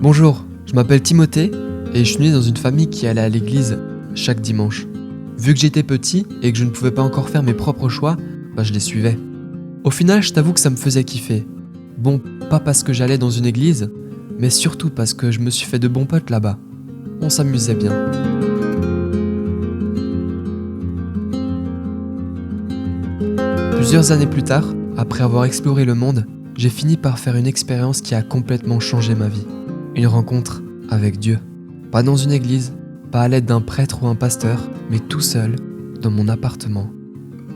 Bonjour, je m'appelle Timothée et je suis né dans une famille qui allait à l'église chaque dimanche. Vu que j'étais petit et que je ne pouvais pas encore faire mes propres choix, je les suivais. Au final, je t'avoue que ça me faisait kiffer. Bon, pas parce que j'allais dans une église, mais surtout parce que je me suis fait de bons potes là-bas. On s'amusait bien. Plusieurs années plus tard, après avoir exploré le monde, j'ai fini par faire une expérience qui a complètement changé ma vie. Une rencontre avec Dieu. Pas dans une église, pas à l'aide d'un prêtre ou un pasteur, mais tout seul, dans mon appartement,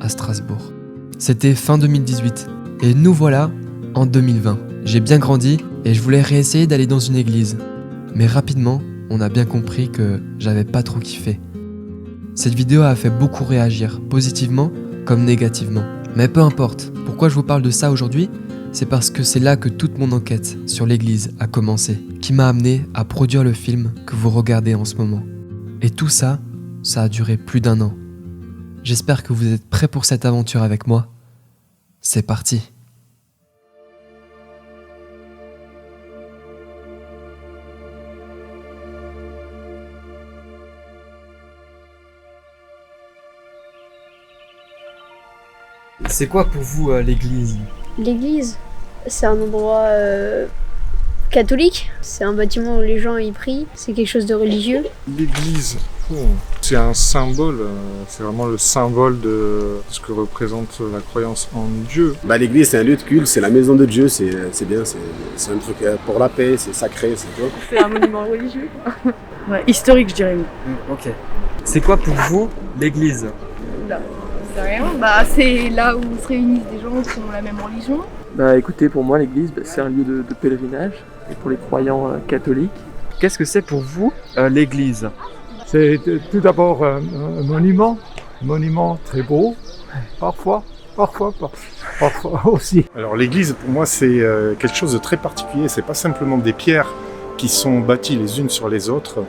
à Strasbourg. C'était fin 2018, et nous voilà en 2020. J'ai bien grandi et je voulais réessayer d'aller dans une église. Mais rapidement, on a bien compris que j'avais pas trop kiffé. Cette vidéo a fait beaucoup réagir, positivement comme négativement. Mais peu importe, pourquoi je vous parle de ça aujourd'hui ? C'est parce que c'est là que toute mon enquête sur l'église a commencé, qui m'a amené à produire le film que vous regardez en ce moment. Et tout ça, ça a duré plus d'1 an. J'espère que vous êtes prêts pour cette aventure avec moi. C'est parti. C'est quoi pour vous l'église ? L'église, c'est un endroit catholique. C'est un bâtiment où les gens y prient. C'est quelque chose de religieux. L'église, c'est un symbole. C'est vraiment le symbole de ce que représente la croyance en Dieu. L'église, c'est un lieu de culte, c'est la maison de Dieu. C'est bien, c'est un truc pour la paix, c'est sacré, c'est tout. C'est un monument religieux. Ouais, historique, je dirais. Ok. C'est quoi pour vous l'église ? C'est rien. C'est là où se réunissent des gens qui ont la même religion. Écoutez, pour moi, l'église, c'est un lieu de pèlerinage, et pour les croyants catholiques. Qu'est-ce que c'est pour vous l'église ? C'est tout d'abord un monument très beau, parfois aussi. Alors l'église, pour moi, c'est quelque chose de très particulier. C'est pas simplement des pierres qui sont bâties les unes sur les autres.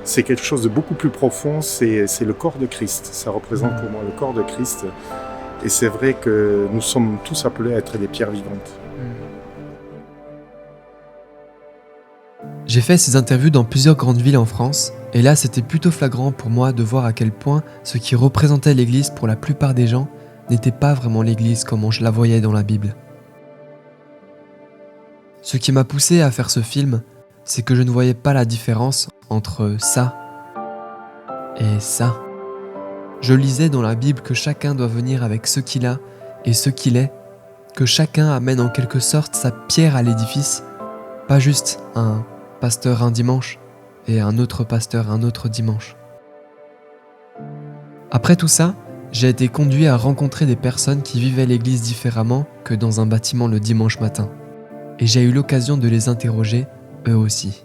C'est quelque chose de beaucoup plus profond, c'est le corps de Christ. Ça représente pour moi le corps de Christ. Et c'est vrai que nous sommes tous appelés à être des pierres vivantes. J'ai fait ces interviews dans plusieurs grandes villes en France, et là c'était plutôt flagrant pour moi de voir à quel point ce qui représentait l'église pour la plupart des gens n'était pas vraiment l'église comme je la voyais dans la Bible. Ce qui m'a poussé à faire ce film, c'est que je ne voyais pas la différence entre ça et ça. Je lisais dans la Bible que chacun doit venir avec ce qu'il a et ce qu'il est, que chacun amène en quelque sorte sa pierre à l'édifice, pas juste un pasteur un dimanche et un autre pasteur un autre dimanche. Après tout ça, j'ai été conduit à rencontrer des personnes qui vivaient l'église différemment que dans un bâtiment le dimanche matin. Et j'ai eu l'occasion de les interroger, eux aussi.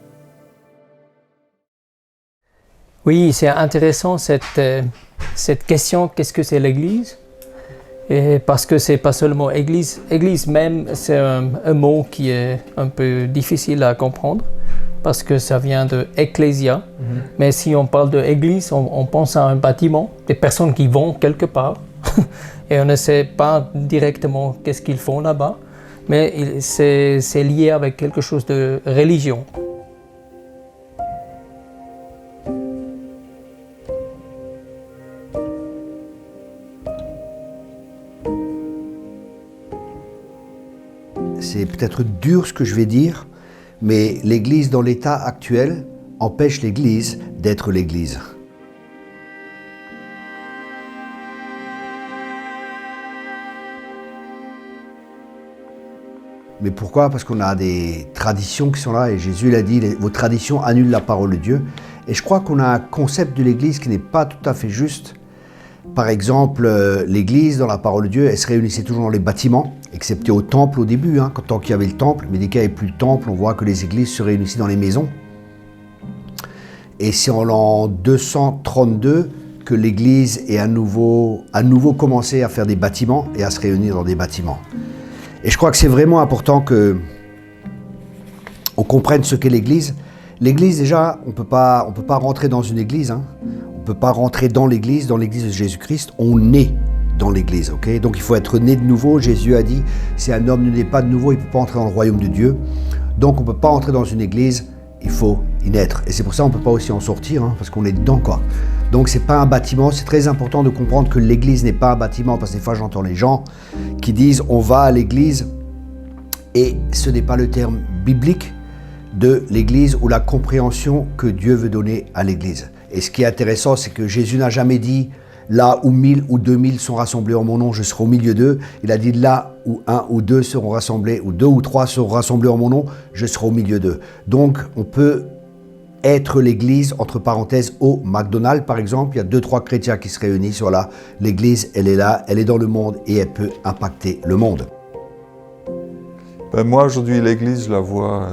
Oui, c'est intéressant cette question, qu'est-ce que c'est l'église ? Et parce que c'est pas seulement église. Église même, c'est un mot qui est un peu difficile à comprendre, parce que ça vient de ecclésia. Mais si on parle de église, on pense à un bâtiment, des personnes qui vont quelque part, et on ne sait pas directement qu'est-ce qu'ils font là-bas, mais c'est lié avec quelque chose de religion. C'est peut-être dur ce que je vais dire, mais l'Église dans l'état actuel empêche l'Église d'être l'Église. Mais pourquoi ? Parce qu'on a des traditions qui sont là, et Jésus l'a dit, vos traditions annulent la parole de Dieu. Et je crois qu'on a un concept de l'Église qui n'est pas tout à fait juste. Par exemple, l'Église, dans la parole de Dieu, elle se réunissait toujours dans les bâtiments, excepté au temple au début, tant qu'il y avait le temple. Mais dès qu'il n'y avait plus le temple, on voit que les églises se réunissaient dans les maisons. Et c'est en l'an 232 que l'Église est à nouveau commencé à faire des bâtiments et à se réunir dans des bâtiments. Et je crois que c'est vraiment important qu'on comprenne ce qu'est l'Église. L'Église, déjà, on peut pas rentrer dans une église. On ne peut pas rentrer dans l'Église de Jésus-Christ. On est dans l'église, ok? Donc il faut être né de nouveau. Jésus a dit, si un homme ne naît pas de nouveau, il ne peut pas entrer dans le royaume de Dieu. Donc on ne peut pas entrer dans une église, il faut y naître. Et c'est pour ça qu'on ne peut pas aussi en sortir, hein, parce qu'on est dedans, quoi. Donc c'est pas un bâtiment, c'est très important de comprendre que l'église n'est pas un bâtiment, parce que des fois j'entends les gens qui disent on va à l'église, et ce n'est pas le terme biblique de l'église ou la compréhension que Dieu veut donner à l'église. Et ce qui est intéressant, c'est que Jésus n'a jamais dit là où 1000 ou 2000 sont rassemblés en mon nom, je serai au milieu d'eux. Il a dit là où 1 ou 2 seront rassemblés, ou 2 ou 3 seront rassemblés en mon nom, je serai au milieu d'eux. Donc on peut être l'église, entre parenthèses, au McDonald's par exemple. Il y a 2-3 chrétiens qui se réunissent, voilà. L'église, elle est là, elle est dans le monde et elle peut impacter le monde. Moi aujourd'hui, l'église, je la vois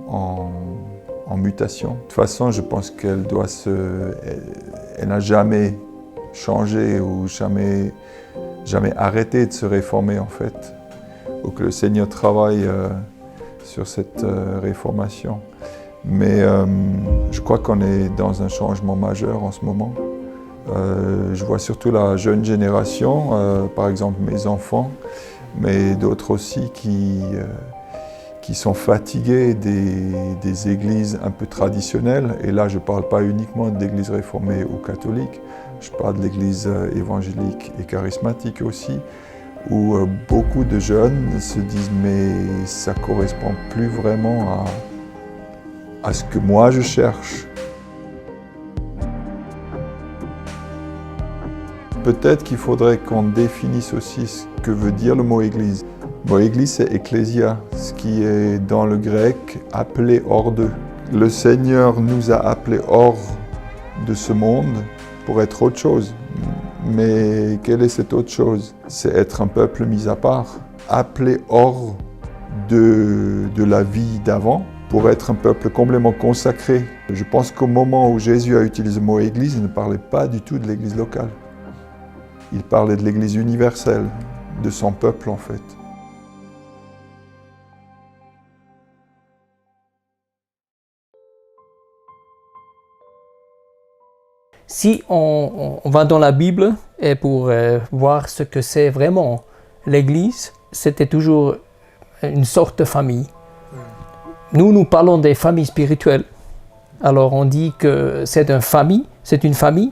en mutation. De toute façon, je pense qu'elle elle n'a jamais changé ou jamais arrêté de se réformer en fait. Ou que le Seigneur travaille sur cette réformation. Mais je crois qu'on est dans un changement majeur en ce moment. Je vois surtout la jeune génération, par exemple mes enfants, mais d'autres aussi qui sont fatigués des églises un peu traditionnelles. Et là, je ne parle pas uniquement d'églises réformées ou catholiques, je parle de l'église évangélique et charismatique aussi, où beaucoup de jeunes se disent « mais ça ne correspond plus vraiment à ce que moi je cherche ». Peut-être qu'il faudrait qu'on définisse aussi ce que veut dire le mot église. Le mot église, c'est ecclésia, ce qui est dans le grec appelé hors d'eux. Le Seigneur nous a appelés hors de ce monde pour être autre chose. Mais quelle est cette autre chose? C'est être un peuple mis à part, appelé hors de la vie d'avant, pour être un peuple complètement consacré. Je pense qu'au moment où Jésus a utilisé le mot église, il ne parlait pas du tout de l'église locale. Il parlait de l'église universelle, de son peuple en fait. Si on va dans la Bible et pour voir ce que c'est vraiment l'Église, c'était toujours une sorte de famille. Nous parlons des familles spirituelles. Alors on dit que c'est une famille,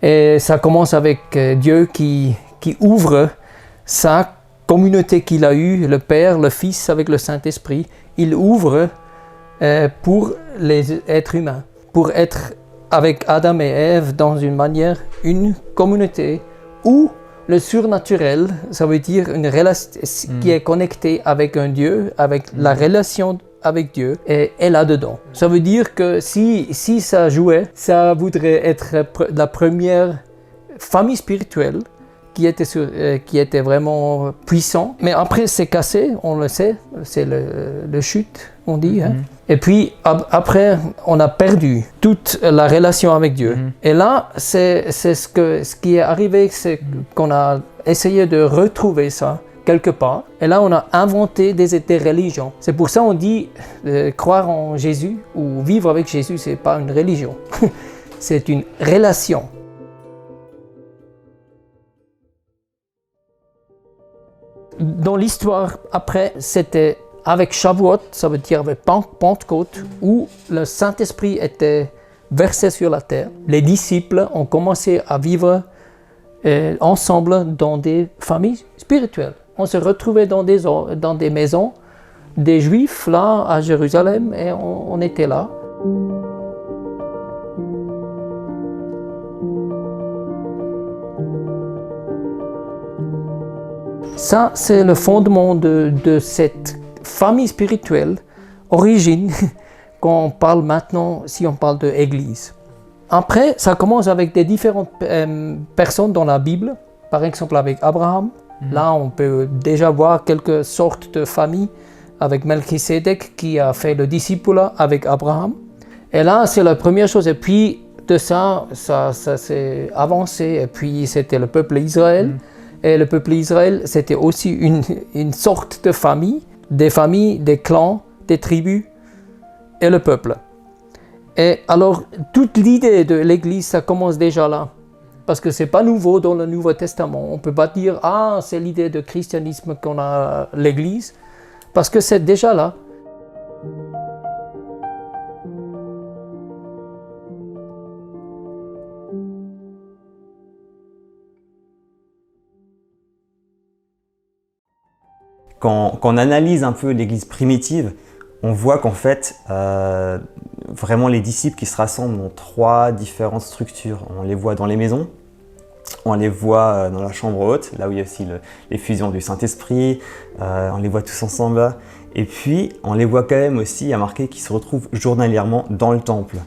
et ça commence avec Dieu qui ouvre sa communauté qu'il a eue, le Père, le Fils avec le Saint-Esprit. Il ouvre pour les êtres humains, pour être avec Adam et Ève dans une communauté où le surnaturel, ça veut dire une relation qui est connectée avec un Dieu, avec la relation avec Dieu, et est là-dedans. Ça veut dire que si ça jouait, ça voudrait être la première famille spirituelle qui était vraiment puissant. Mais après, c'est cassé, on le sait, c'est le chute, on dit. Hein? Et puis, après, on a perdu toute la relation avec Dieu. Et là, c'est ce qui est arrivé, c'est qu'on a essayé de retrouver ça quelque part. Et là, on a inventé des religions. C'est pour ça qu'on dit croire en Jésus ou vivre avec Jésus, c'est pas une religion. C'est une relation. Dans l'histoire, après, c'était avec Shavuot, ça veut dire avec Pentecôte, où le Saint-Esprit était versé sur la terre. Les disciples ont commencé à vivre ensemble dans des familles spirituelles. On se retrouvait dans des maisons des Juifs, là, à Jérusalem, et on était là. Ça, c'est le fondement de cette famille spirituelle, origine, qu'on parle maintenant, si on parle de Église. Après, ça commence avec des différentes personnes dans la Bible, par exemple avec Abraham. Là, on peut déjà voir quelques sortes de familles avec Melchisédek qui a fait le discipulat avec Abraham. Et là, c'est la première chose. Et puis, de ça s'est avancé. Et puis, c'était le peuple Israël. Et le peuple Israël, c'était aussi une sorte de famille, des clans, des tribus et le peuple. Et alors, toute l'idée de l'Église, ça commence déjà là. parce que ce n'est pas nouveau dans le Nouveau Testament. On ne peut pas dire « Ah, c'est l'idée de christianisme qu'on a l'Église », parce que c'est déjà là. Quand on analyse un peu l'Église primitive, on voit qu'en fait, vraiment les disciples qui se rassemblent dans 3 différentes structures. On les voit dans les maisons, on les voit dans la chambre haute, là où il y a aussi l'effusion du Saint-Esprit, on les voit tous ensemble là. Et puis, on les voit quand même aussi, il y a marqué qu'ils se retrouvent journalièrement dans le temple.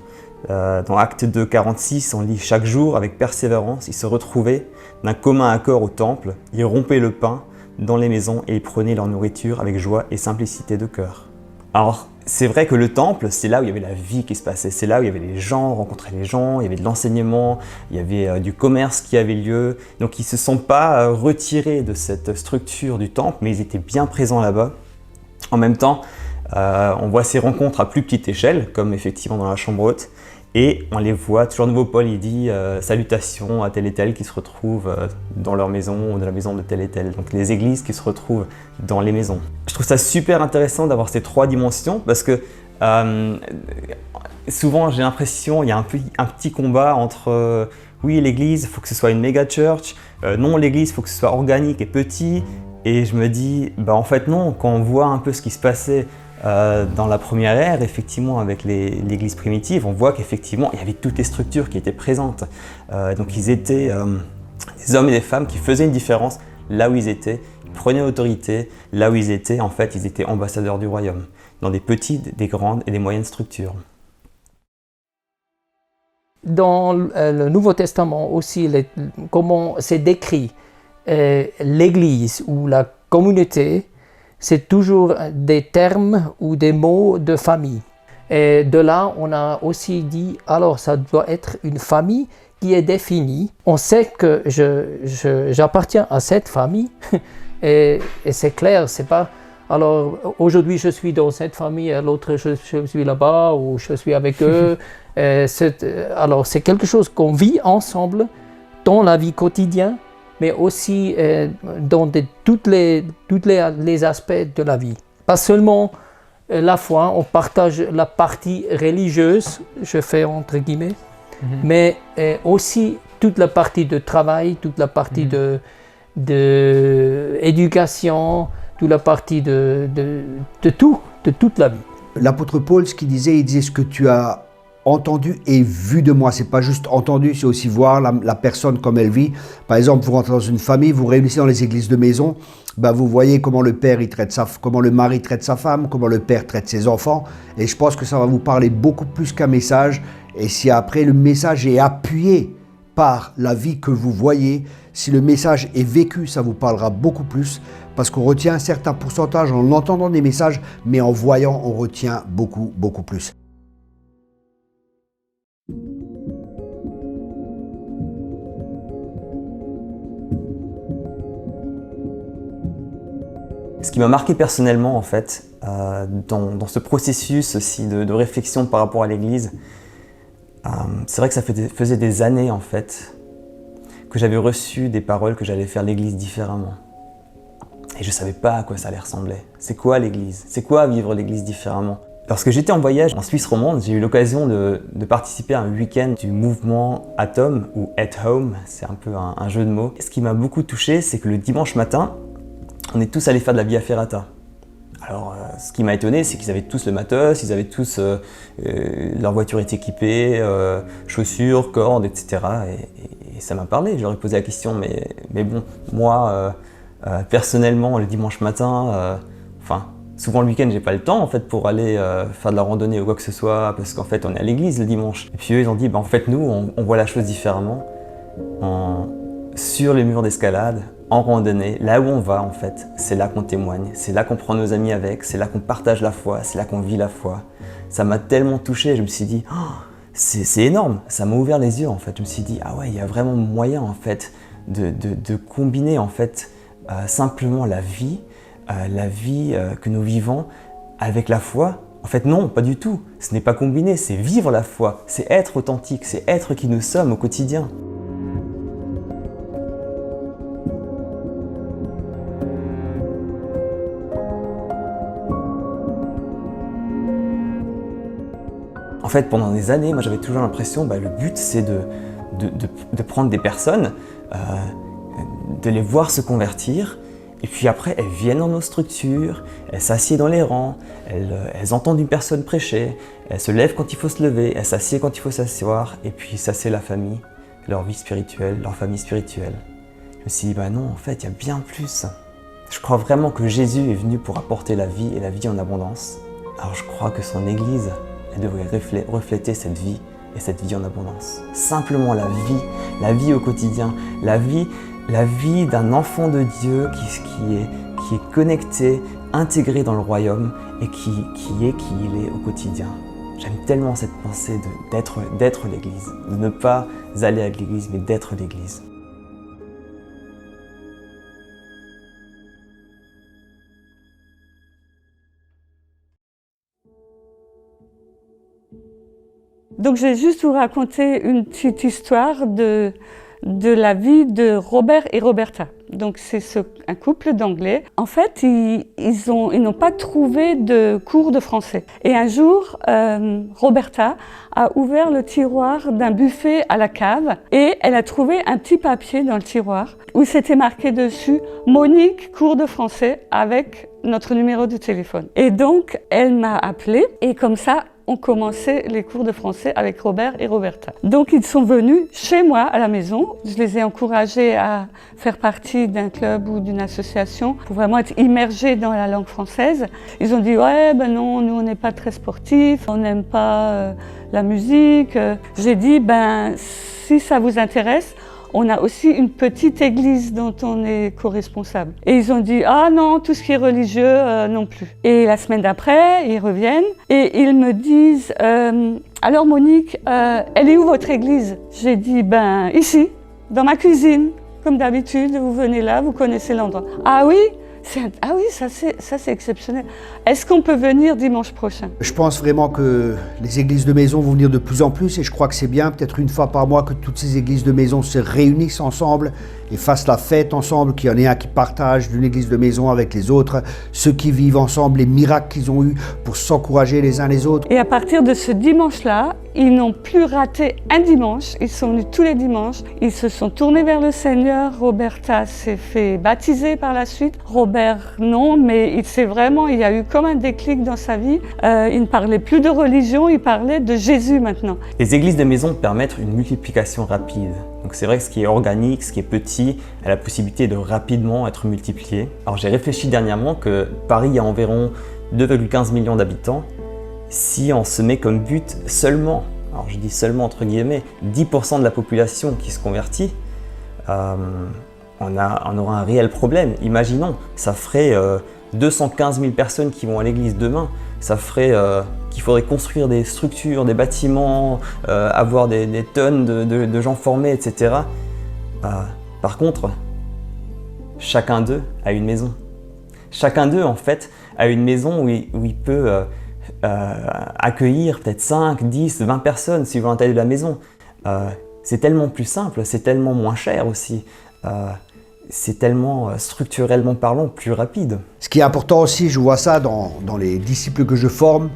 Dans Actes 2, 46, on lit « Chaque jour, avec persévérance, ils se retrouvaient d'un commun accord au temple, ils rompaient le pain dans les maisons et ils prenaient leur nourriture avec joie et simplicité de cœur. » Alors, c'est vrai que le temple, c'est là où il y avait la vie qui se passait, c'est là où il y avait les gens, on rencontrait les gens, il y avait de l'enseignement, il y avait du commerce qui avait lieu. Donc ils ne se sont pas retirés de cette structure du temple, mais ils étaient bien présents là-bas. En même temps, on voit ces rencontres à plus petite échelle, comme effectivement dans la chambre haute, et on les voit, toujours nouveau Paul, il dit salutations à tel et tel qui se retrouvent dans leur maison ou dans la maison de tel et tel. Donc les églises qui se retrouvent dans les maisons. Je trouve ça super intéressant d'avoir ces 3 dimensions parce que souvent j'ai l'impression qu'il y a un petit combat entre oui l'église, il faut que ce soit une méga church, non l'église, il faut que ce soit organique et petit. Et je me dis, en fait non, quand on voit un peu ce qui se passait dans la première ère, effectivement, avec l'église primitive, on voit qu'effectivement, il y avait toutes les structures qui étaient présentes. Donc ils étaient des hommes et des femmes qui faisaient une différence là où ils étaient, ils prenaient autorité là où ils étaient. En fait, ils étaient ambassadeurs du royaume, dans des petites, des grandes et des moyennes structures. Dans le Nouveau Testament aussi, comment c'est décrit l'Église ou la communauté, c'est toujours des termes ou des mots de famille. Et de là, on a aussi dit, alors ça doit être une famille qui est définie. On sait que j'appartiens à cette famille et c'est clair, c'est pas... Alors aujourd'hui je suis dans cette famille, l'autre je suis là-bas ou je suis avec eux. Alors c'est quelque chose qu'on vit ensemble dans la vie quotidienne, mais aussi dans tous les aspects de la vie. Pas seulement la foi, on partage la partie religieuse, je fais entre guillemets, mais aussi toute la partie de travail, toute la partie de éducation, toute la partie de tout, de toute la vie. L'apôtre Paul, ce qu'il disait, il disait ce que tu as entendu et vu de moi. C'est pas juste entendu, c'est aussi voir la personne comme elle vit. Par exemple, vous rentrez dans une famille, vous réunissez dans les églises de maison, vous voyez comment le père il traite comment le mari traite sa femme, comment le père traite ses enfants. Et je pense que ça va vous parler beaucoup plus qu'un message. Et si après le message est appuyé par la vie que vous voyez, si le message est vécu, ça vous parlera beaucoup plus. Parce qu'on retient un certain pourcentage en entendant des messages, mais en voyant, on retient beaucoup, beaucoup plus. Ce qui m'a marqué personnellement, en fait, dans ce processus aussi de réflexion par rapport à l'Église, c'est vrai que ça faisait des années, en fait, que j'avais reçu des paroles que j'allais faire l'Église différemment. Et je ne savais pas à quoi ça allait ressembler. C'est quoi l'Église? C'est quoi vivre l'Église différemment? Lorsque j'étais en voyage en Suisse romande, j'ai eu l'occasion de participer à un week-end du mouvement Atom ou At Home, c'est un peu un jeu de mots. Ce qui m'a beaucoup touché, c'est que le dimanche matin, on est tous allés faire de la Via Ferrata. Alors, ce qui m'a étonné, c'est qu'ils avaient tous le matos, ils avaient tous leur voiture est équipée, chaussures, cordes, etc. Et ça m'a parlé. Je leur ai posé la question, mais bon, moi, personnellement, le dimanche matin, souvent le week-end, j'ai pas le temps en fait pour aller faire de la randonnée ou quoi que ce soit, parce qu'en fait, on est à l'église le dimanche. Et puis eux, ils ont dit, en fait, nous, on voit la chose différemment. Sur les murs d'escalade, en randonnée, là où on va en fait, c'est là qu'on témoigne, c'est là qu'on prend nos amis avec, c'est là qu'on partage la foi, c'est là qu'on vit la foi. Ça m'a tellement touché, je me suis dit, c'est énorme, ça m'a ouvert les yeux en fait. Je me suis dit, ah ouais, il y a vraiment moyen en fait de combiner en fait simplement la vie que nous vivons avec la foi. En fait non, pas du tout, ce n'est pas combiné, c'est vivre la foi, c'est être authentique, c'est être qui nous sommes au quotidien. En fait, pendant des années, moi j'avais toujours l'impression, le but c'est de prendre des personnes, de les voir se convertir, et puis après elles viennent dans nos structures, elles s'assiedent dans les rangs, elles entendent une personne prêcher, elles se lèvent quand il faut se lever, elles s'assiedent quand il faut s'asseoir, et puis ça c'est la famille, leur vie spirituelle, leur famille spirituelle. Je me suis dit, non, en fait, il y a bien plus. Je crois vraiment que Jésus est venu pour apporter la vie et la vie en abondance. Alors je crois que son Église, elle devrait refléter cette vie et cette vie en abondance. Simplement la vie au quotidien, la vie d'un enfant de Dieu qui est connecté, intégré dans le royaume et qui il est au quotidien. J'aime tellement cette pensée d'être l'Église, de ne pas aller à l'Église, mais d'être l'Église. Donc je vais juste vous raconter une petite histoire de la vie de Robert et Roberta. Donc c'est un couple d'Anglais. En fait, ils n'ont pas trouvé de cours de français. Et un jour, Roberta a ouvert le tiroir d'un buffet à la cave et elle a trouvé un petit papier dans le tiroir où c'était marqué dessus « Monique, cours de français » avec notre numéro de téléphone. Et donc, elle m'a appelée et comme ça, on commençait les cours de français avec Robert et Roberta. Donc ils sont venus chez moi à la maison. Je les ai encouragés à faire partie d'un club ou d'une association pour vraiment être immergés dans la langue française. Ils ont dit ouais non, nous on n'est pas très sportifs, on n'aime pas la musique. J'ai dit si ça vous intéresse, on a aussi une petite église dont on est co-responsable. Et ils ont dit « Ah non, tout ce qui est religieux, non plus ». Et la semaine d'après, ils reviennent et ils me disent « Alors Monique, elle est où votre église ?» J'ai dit « Ici, dans ma cuisine. Comme d'habitude, vous venez là, vous connaissez l'endroit. »« Ah oui ? Ça c'est exceptionnel. Est-ce qu'on peut venir dimanche prochain ?» Je pense vraiment que les églises de maison vont venir de plus en plus et je crois que c'est bien, peut-être une fois par mois, que toutes ces églises de maison se réunissent ensemble et fassent la fête ensemble, qu'il y en ait un qui partage d'une église de maison avec les autres, ceux qui vivent ensemble, les miracles qu'ils ont eus pour s'encourager les uns les autres. Et à partir de ce dimanche-là, ils n'ont plus raté un dimanche, ils sont venus tous les dimanches, ils se sont tournés vers le Seigneur. Roberta s'est fait baptiser par la suite, Robert non, mais il y a eu comme un déclic dans sa vie. Il ne parlait plus de religion, il parlait de Jésus maintenant. Les églises de maison permettent une multiplication rapide. Donc c'est vrai que ce qui est organique, ce qui est petit, a la possibilité de rapidement être multiplié. Alors j'ai réfléchi dernièrement que Paris a environ 2,15 millions d'habitants. Si on se met comme but seulement, alors je dis seulement entre guillemets, 10% de la population qui se convertit, on aura un réel problème. Imaginons, ça ferait 215 000 personnes qui vont à l'église demain, ça ferait qu'il faudrait construire des structures, des bâtiments, avoir des tonnes de gens formés, etc. Par contre, chacun d'eux a une maison. Chacun d'eux, en fait, a une maison où il peut accueillir peut-être 5, 10, 20 personnes suivant la taille de la maison. C'est tellement plus simple, c'est tellement moins cher aussi. C'est tellement structurellement parlant plus rapide. Ce qui est important aussi, je vois ça dans les disciples que je forme.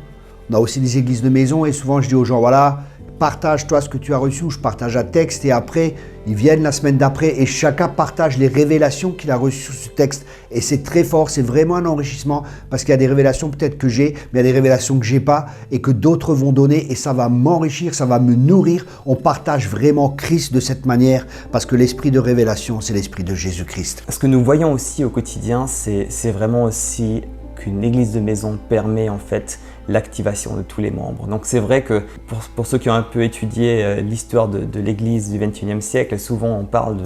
On a aussi des églises de maison et souvent je dis aux gens, voilà, partage-toi ce que tu as reçu, ou je partage un texte et après, ils viennent la semaine d'après et chacun partage les révélations qu'il a reçues sur ce texte. Et c'est très fort, c'est vraiment un enrichissement parce qu'il y a des révélations peut-être que j'ai, mais il y a des révélations que j'ai pas et que d'autres vont donner et ça va m'enrichir, ça va me nourrir. On partage vraiment Christ de cette manière parce que l'esprit de révélation, c'est l'esprit de Jésus-Christ. Ce que nous voyons aussi au quotidien, c'est vraiment aussi qu'une église de maison permet en fait l'activation de tous les membres. Donc c'est vrai que pour ceux qui ont un peu étudié l'histoire de l'église du XXIe siècle, souvent on parle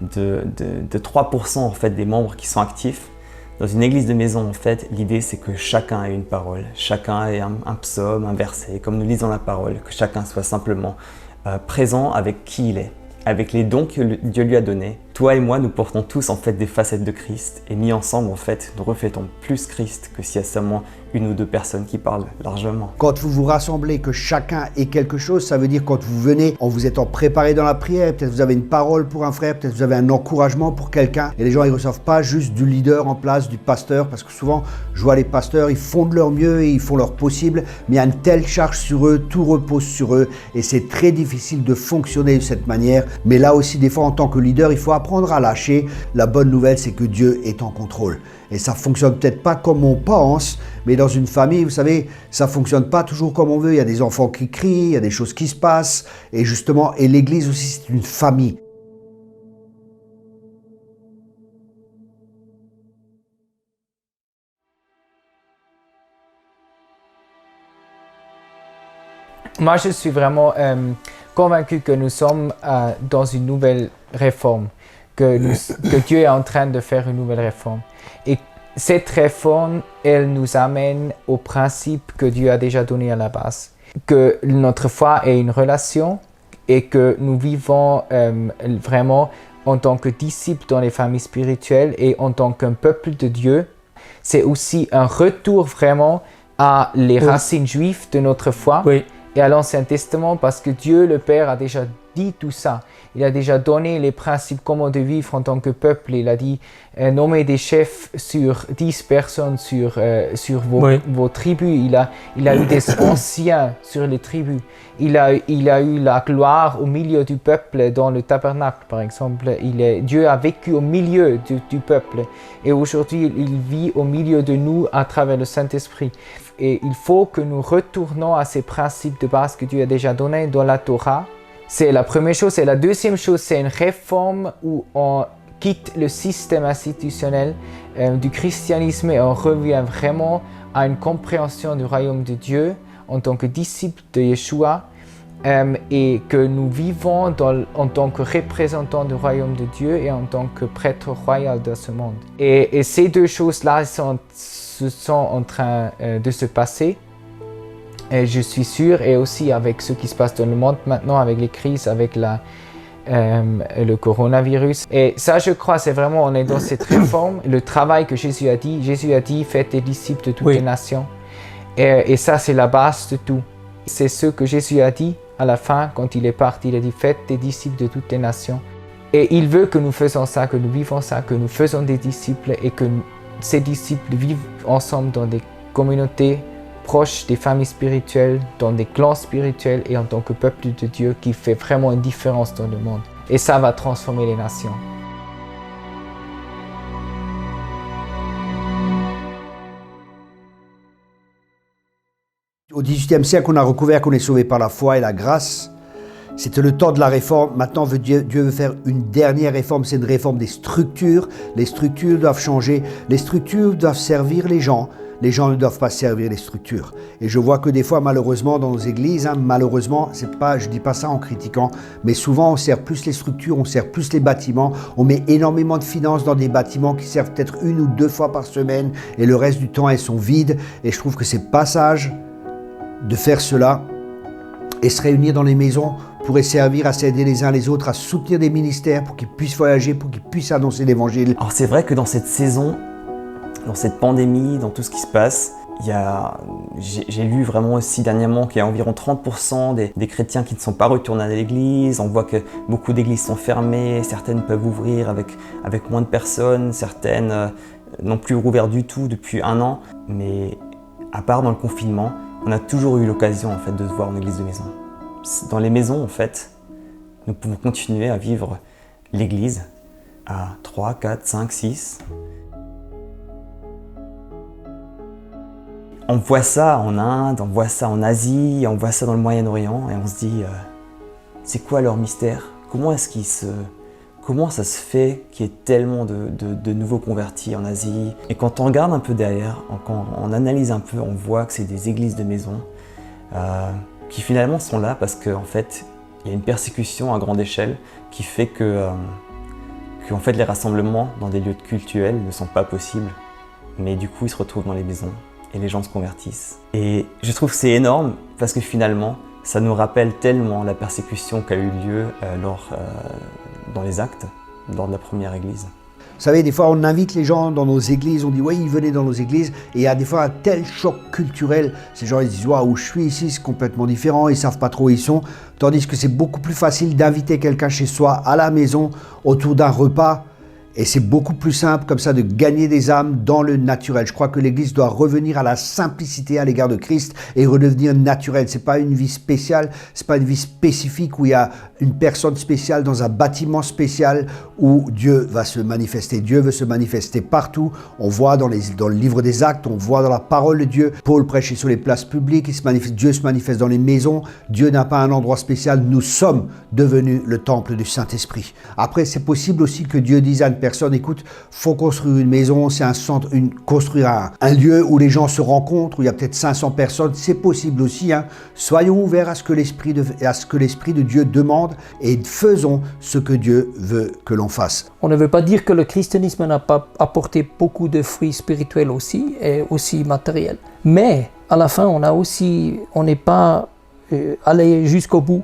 de 3% en fait des membres qui sont actifs. Dans une église de maison, en fait, l'idée c'est que chacun ait une parole, chacun ait un psaume, un verset, comme nous lisons la parole, que chacun soit simplement présent avec qui il est, avec les dons que Dieu lui a donnés, Toi et moi, nous portons tous en fait des facettes de Christ et mis ensemble, en fait, nous reflétons plus Christ que s'il y a seulement une ou deux personnes qui parlent largement. Quand vous vous rassemblez, que chacun ait quelque chose, ça veut dire quand vous venez, en vous étant préparé dans la prière, peut-être vous avez une parole pour un frère, peut-être vous avez un encouragement pour quelqu'un. Et les gens, ils ne reçoivent pas juste du leader en place, du pasteur, parce que souvent, je vois les pasteurs, ils font de leur mieux et ils font leur possible, mais il y a une telle charge sur eux, tout repose sur eux, et c'est très difficile de fonctionner de cette manière. Mais là aussi, des fois, en tant que leader, il faut apprendre à lâcher. La bonne nouvelle, c'est que Dieu est en contrôle. Et ça fonctionne peut-être pas comme on pense, mais dans une famille, vous savez, ça fonctionne pas toujours comme on veut. Il y a des enfants qui crient, il y a des choses qui se passent. Et justement, et l'Église aussi, c'est une famille. Moi, je suis vraiment convaincu que nous sommes dans une nouvelle réforme, que Dieu est en train de faire une nouvelle réforme. Et cette réforme, elle nous amène au principe que Dieu a déjà donné à la base, que notre foi est une relation et que nous vivons vraiment en tant que disciples dans les familles spirituelles et en tant qu'un peuple de Dieu. C'est aussi un retour vraiment à les racines juives de notre foi. Oui. Et à l'Ancien Testament, parce que Dieu le Père a déjà dit tout ça. Il a déjà donné les principes comment de vivre en tant que peuple. Il a dit nommer des chefs sur 10 personnes sur vos tribus. Il a eu des anciens sur les tribus. Il a eu la gloire au milieu du peuple dans le tabernacle, par exemple. Dieu a vécu au milieu du peuple. Et aujourd'hui, il vit au milieu de nous à travers le Saint-Esprit. Et il faut que nous retournons à ces principes de base que Dieu a déjà donnés dans la Torah. C'est la première chose. Et la deuxième chose, c'est une réforme où on quitte le système institutionnel du christianisme et on revient vraiment à une compréhension du royaume de Dieu en tant que disciples de Yeshua et que nous vivons en tant que représentants du royaume de Dieu et en tant que prêtre royal de ce monde. Et ces deux choses-là sont en train de se passer. Et je suis sûr, et aussi avec ce qui se passe dans le monde maintenant, avec les crises, avec le coronavirus. Et ça, je crois, c'est vraiment, on est dans cette réforme. Le travail que Jésus a dit, faites des disciples de toutes les nations. Et ça, c'est la base de tout. C'est ce que Jésus a dit à la fin, quand il est parti. Il a dit, faites des disciples de toutes les nations. Et il veut que nous faisons ça, que nous vivons ça, que nous faisons des disciples et que ces disciples vivent ensemble dans des communautés proches des familles spirituelles, dans des clans spirituels et en tant que peuple de Dieu qui fait vraiment une différence dans le monde. Et ça va transformer les nations. Au XVIIIe siècle, on a recouvert qu'on est sauvé par la foi et la grâce. C'était le temps de la réforme. Maintenant, Dieu veut faire une dernière réforme. C'est une réforme des structures. Les structures doivent changer. Les structures doivent servir les gens. Les gens ne doivent pas servir les structures. Et je vois que des fois, malheureusement, dans nos églises, malheureusement, je dis pas ça en critiquant, mais souvent on sert plus les structures, on sert plus les bâtiments. On met énormément de finances dans des bâtiments qui servent peut-être 1 ou 2 fois par semaine et le reste du temps, elles sont vides. Et je trouve que c'est pas sage de faire cela et se réunir dans les maisons pourrait servir à s'aider les uns les autres, à soutenir des ministères pour qu'ils puissent voyager, pour qu'ils puissent annoncer l'évangile. Alors c'est vrai que dans cette saison, dans cette pandémie, dans tout ce qui se passe, j'ai lu vraiment aussi dernièrement qu'il y a environ 30% des chrétiens qui ne sont pas retournés à l'église. On voit que beaucoup d'églises sont fermées, certaines peuvent ouvrir avec moins de personnes, certaines n'ont plus rouvert du tout depuis 1 an. Mais à part dans le confinement, on a toujours eu l'occasion en fait, de se voir en église de maison. Dans les maisons, en fait, nous pouvons continuer à vivre l'église à 3, 4, 5, 6. On voit ça en Inde, on voit ça en Asie, on voit ça dans le Moyen-Orient et on se dit, c'est quoi leur mystère? Comment ça se fait qu'il y ait tellement de nouveaux convertis en Asie? Et quand on regarde un peu derrière, quand on analyse un peu, on voit que c'est des églises de maison qui finalement sont là parce qu'en fait, il y a une persécution à grande échelle qui fait que en fait, les rassemblements dans des lieux cultuels ne sont pas possibles. Mais du coup, ils se retrouvent dans les maisons et les gens se convertissent. Et je trouve que c'est énorme parce que finalement, ça nous rappelle tellement la persécution qui a eu lieu dans les actes lors de la première église. Vous savez, des fois, on invite les gens dans nos églises, on dit « oui, venez dans nos églises » et il y a des fois un tel choc culturel. Ces gens, ils disent « waouh, où je suis ici, c'est complètement différent, ils ne savent pas trop où ils sont ». Tandis que c'est beaucoup plus facile d'inviter quelqu'un chez soi, à la maison, autour d'un repas. Et c'est beaucoup plus simple comme ça de gagner des âmes dans le naturel. Je crois que l'Église doit revenir à la simplicité à l'égard de Christ et redevenir naturelle. C'est pas une vie spéciale, c'est pas une vie spécifique où il y a une personne spéciale dans un bâtiment spécial où Dieu va se manifester. Dieu veut se manifester partout. On voit dans le livre des Actes, on voit dans la parole de Dieu. Paul prêchait sur les places publiques, Dieu se manifeste dans les maisons. Dieu n'a pas un endroit spécial. Nous sommes devenus le temple du Saint-Esprit. Après, c'est possible aussi que Dieu dise à une personne, écoute, faut construire une maison, c'est un centre, construire un lieu où les gens se rencontrent, où il y a peut-être 500 personnes, c'est possible aussi. Hein. Soyons ouverts à ce que l'Esprit de Dieu demande et faisons ce que Dieu veut que l'on fasse. On ne veut pas dire que le christianisme n'a pas apporté beaucoup de fruits spirituels aussi, et aussi matériels. Mais à la fin, on n'est pas allé jusqu'au bout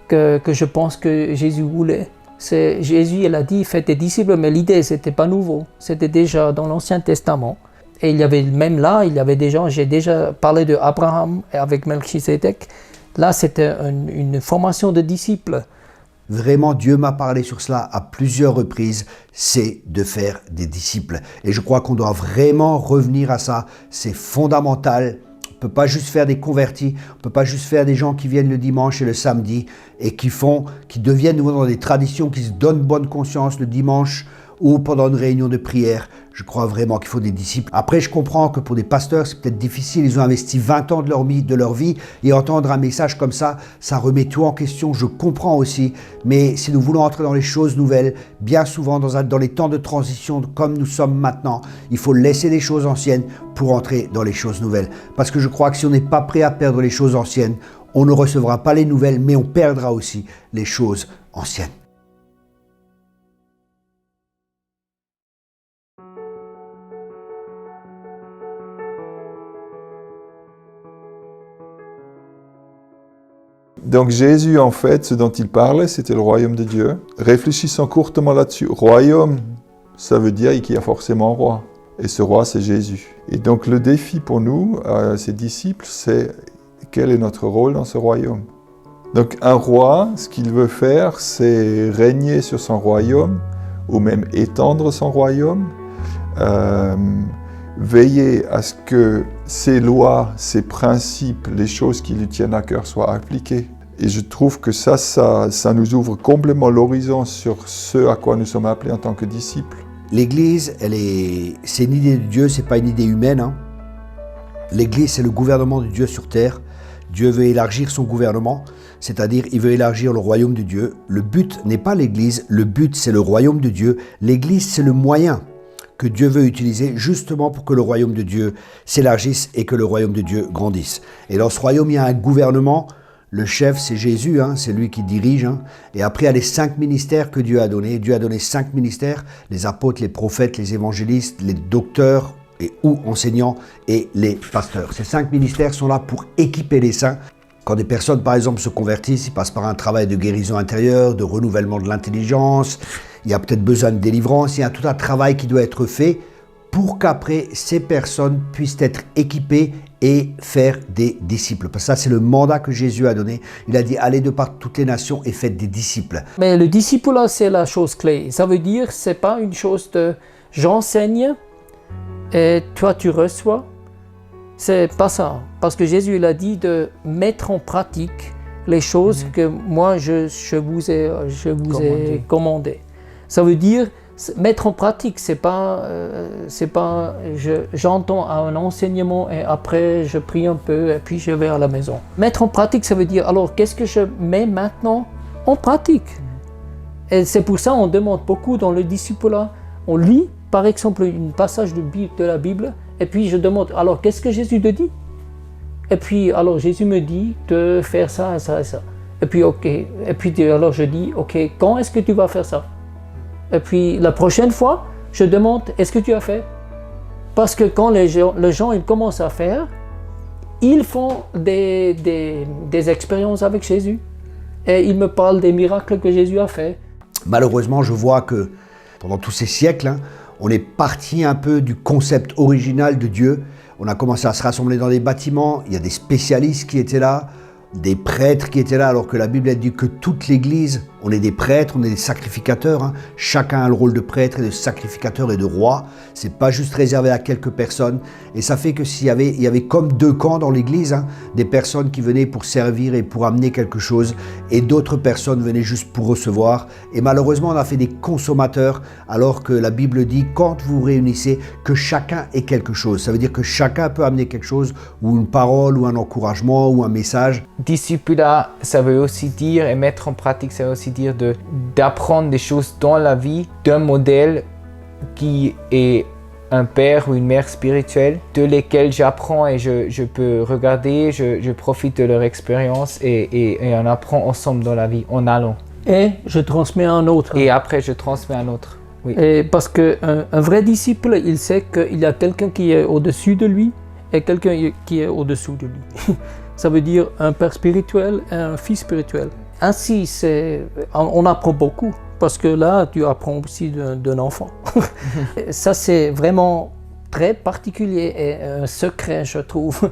que je pense que Jésus voulait. Jésus, il a dit, faites des disciples, mais l'idée, c'était pas nouveau. C'était déjà dans l'Ancien Testament. Et il y avait même là, j'ai déjà parlé de Abraham avec Melchisédek. Là, c'était une formation de disciples. Vraiment, Dieu m'a parlé sur cela à plusieurs reprises, c'est de faire des disciples. Et je crois qu'on doit vraiment revenir à ça, c'est fondamental. On ne peut pas juste faire des convertis, on ne peut pas juste faire des gens qui viennent le dimanche et le samedi et qui deviennent dans des traditions, qui se donnent bonne conscience le dimanche ou pendant une réunion de prière. Je crois vraiment qu'il faut des disciples. Après, je comprends que pour des pasteurs, c'est peut-être difficile. Ils ont investi 20 ans de leur vie et entendre un message comme ça remet tout en question. Je comprends aussi. Mais si nous voulons entrer dans les choses nouvelles, bien souvent dans les temps de transition comme nous sommes maintenant, il faut laisser les choses anciennes pour entrer dans les choses nouvelles. Parce que je crois que si on n'est pas prêt à perdre les choses anciennes, on ne recevra pas les nouvelles, mais on perdra aussi les choses anciennes. Donc Jésus, en fait, ce dont il parlait, c'était le royaume de Dieu. Réfléchissons courtement là-dessus. Royaume, ça veut dire qu'il y a forcément un roi. Et ce roi, c'est Jésus. Et donc le défi pour nous, ses disciples, c'est quel est notre rôle dans ce royaume. Donc un roi, ce qu'il veut faire, c'est régner sur son royaume, ou même étendre son royaume, veiller à ce que ses lois, ses principes, les choses qui lui tiennent à cœur soient appliquées. Et je trouve que ça nous ouvre complètement l'horizon sur ce à quoi nous sommes appelés en tant que disciples. L'Église, c'est une idée de Dieu, c'est pas une idée humaine. Hein. L'Église, c'est le gouvernement de Dieu sur terre. Dieu veut élargir son gouvernement, c'est-à-dire il veut élargir le royaume de Dieu. Le but n'est pas l'Église, le but c'est le royaume de Dieu. L'Église, c'est le moyen que Dieu veut utiliser justement pour que le royaume de Dieu s'élargisse et que le royaume de Dieu grandisse. Et dans ce royaume, il y a un gouvernement. Le chef, c'est Jésus, hein, c'est lui qui dirige. Hein. Et après, il y a les 5 ministères que Dieu a donnés. Dieu a donné 5 ministères, les apôtres, les prophètes, les évangélistes, les docteurs ou enseignants et les pasteurs. Ces 5 ministères sont là pour équiper les saints. Quand des personnes, par exemple, se convertissent, ils passent par un travail de guérison intérieure, de renouvellement de l'intelligence. Il y a peut-être besoin de délivrance. Il y a tout un travail qui doit être fait pour qu'après, ces personnes puissent être équipées et faire des disciples. Parce que ça, c'est le mandat que Jésus a donné. Il a dit, allez de par toutes les nations et faites des disciples. Mais le disciple, là, c'est la chose clé. Ça veut dire, c'est pas une chose de j'enseigne et toi, tu reçois. C'est pas ça. Parce que Jésus, il a dit de mettre en pratique les choses que moi, je vous ai commandées. Ça veut dire mettre en pratique, c'est pas j'entends un enseignement et après je prie un peu et puis je vais à la maison. Mettre en pratique, ça veut dire alors qu'est-ce que je mets maintenant en pratique? Et c'est pour ça qu'on demande beaucoup dans le discipulat. On lit par exemple un passage de la Bible et puis je demande alors qu'est-ce que Jésus te dit? Et puis alors Jésus me dit de faire ça, ça et ça. Et puis ok, et puis alors je dis ok, quand est-ce que tu vas faire ça? Et puis la prochaine fois, je demande, est-ce que tu as fait? Parce que quand les gens ils commencent à faire, ils font des expériences avec Jésus. Et ils me parlent des miracles que Jésus a fait. Malheureusement, je vois que pendant tous ces siècles, on est parti un peu du concept original de Dieu. On a commencé à se rassembler dans des bâtiments, il y a des spécialistes qui étaient là, des prêtres qui étaient là, alors que la Bible a dit que toute l'Église, on est des prêtres, on est des sacrificateurs. Chacun a le rôle de prêtre et de sacrificateur et de roi. C'est pas juste réservé à quelques personnes. Et ça fait que il y avait comme deux camps dans l'Église, des personnes qui venaient pour servir et pour amener quelque chose, et d'autres personnes venaient juste pour recevoir. Et malheureusement, on a fait des consommateurs, alors que la Bible dit, quand vous vous réunissez, que chacun ait quelque chose. Ça veut dire que chacun peut amener quelque chose, ou une parole, ou un encouragement, ou un message. Discipulat, ça veut aussi dire, et mettre en pratique, ça veut aussi dire d'apprendre des choses dans la vie d'un modèle qui est un père ou une mère spirituelle, de lesquels j'apprends et je peux regarder, je profite de leur expérience et on apprend ensemble dans la vie, en allant. Et je transmets à un autre. Et après, je transmets à un autre. Oui. Et parce qu'un vrai disciple, il sait qu'il y a quelqu'un qui est au-dessus de lui et quelqu'un qui est au-dessous de lui. Ça veut dire un père spirituel et un fils spirituel. Ainsi, on apprend beaucoup, parce que là, tu apprends aussi d'un enfant. Ça, c'est vraiment très particulier et un secret, je trouve,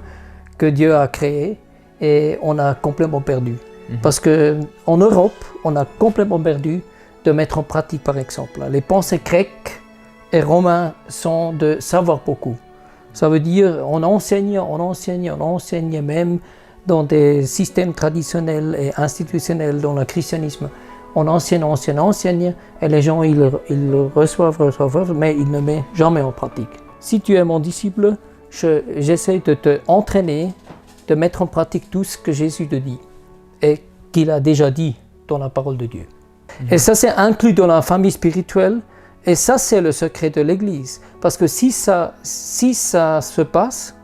que Dieu a créé et on a complètement perdu. Parce qu'en Europe, on a complètement perdu de mettre en pratique, par exemple. Les pensées grecques et romains sont de savoir beaucoup. Ça veut dire on enseigne même dans des systèmes traditionnels et institutionnels dans le christianisme. On enseigne, et les gens ils reçoivent, mais ils ne mettent jamais en pratique. Si tu es mon disciple, j'essaie de te entraîner, de mettre en pratique tout ce que Jésus te dit et qu'il a déjà dit dans la parole de Dieu. Et ça, c'est inclus dans la famille spirituelle. Et ça, c'est le secret de l'Église. Parce que si ça se passe,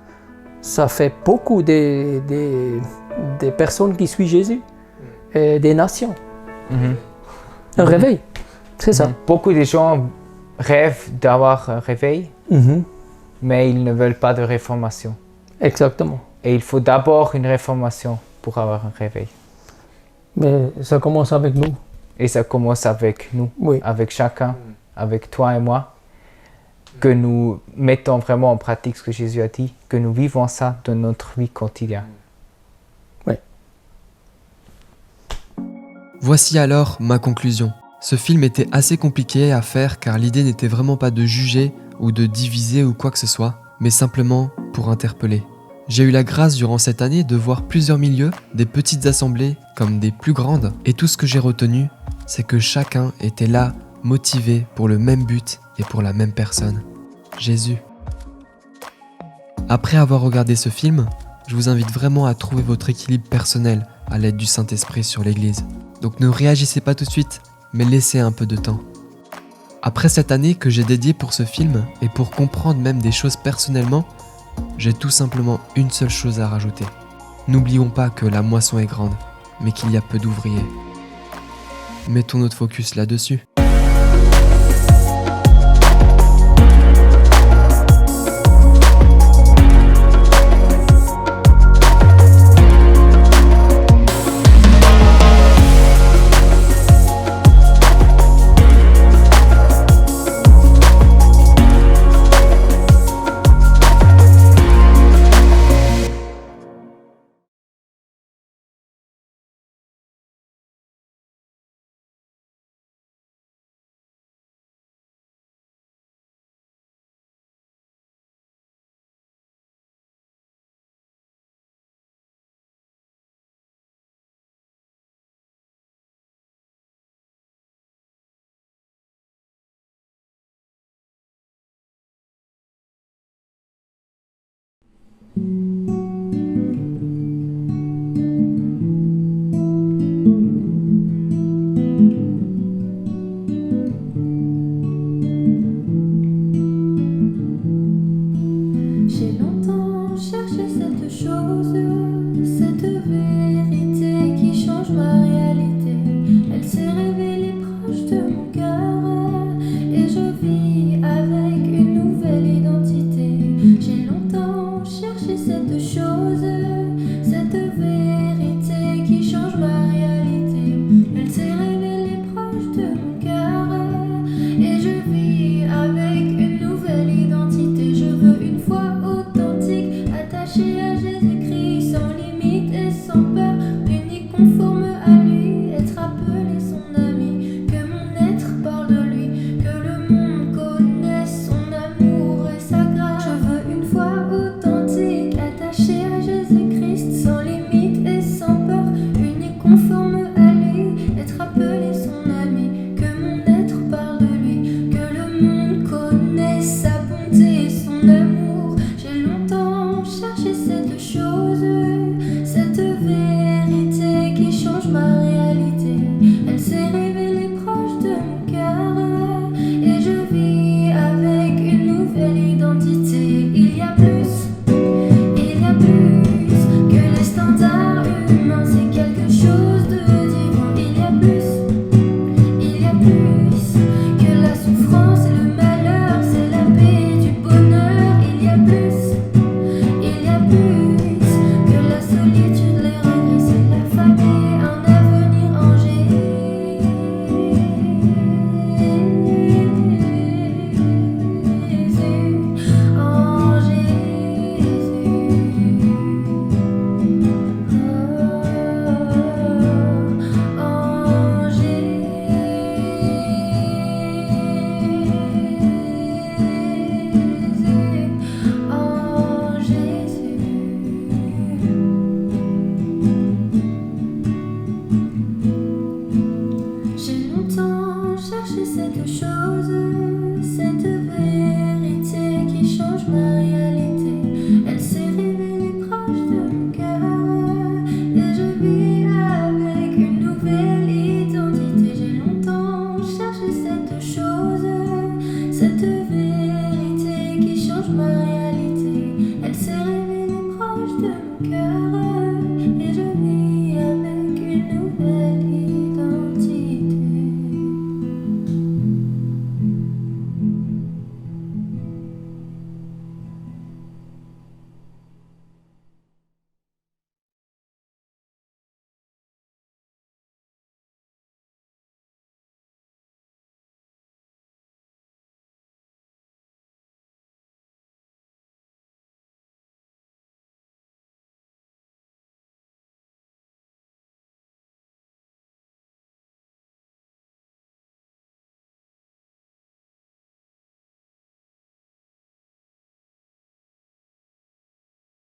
ça fait beaucoup des personnes qui suivent Jésus, et des nations. Un réveil, c'est ça. Beaucoup de gens rêvent d'avoir un réveil, mais ils ne veulent pas de réformation. Exactement. Et il faut d'abord une réformation pour avoir un réveil. Mais ça commence avec nous. Et ça commence avec nous, oui. Avec chacun, avec toi et moi, que nous mettons vraiment en pratique ce que Jésus a dit, que nous vivons ça dans notre vie quotidienne. Oui. Voici alors ma conclusion. Ce film était assez compliqué à faire car l'idée n'était vraiment pas de juger ou de diviser ou quoi que ce soit, mais simplement pour interpeller. J'ai eu la grâce durant cette année de voir plusieurs milieux, des petites assemblées comme des plus grandes, et tout ce que j'ai retenu, c'est que chacun était là, motivé pour le même but et pour la même personne, Jésus. Après avoir regardé ce film, je vous invite vraiment à trouver votre équilibre personnel à l'aide du Saint-Esprit sur l'Église. Donc ne réagissez pas tout de suite, mais laissez un peu de temps. Après cette année que j'ai dédiée pour ce film, et pour comprendre même des choses personnellement, j'ai tout simplement une seule chose à rajouter. N'oublions pas que la moisson est grande, mais qu'il y a peu d'ouvriers. Mettons notre focus là-dessus.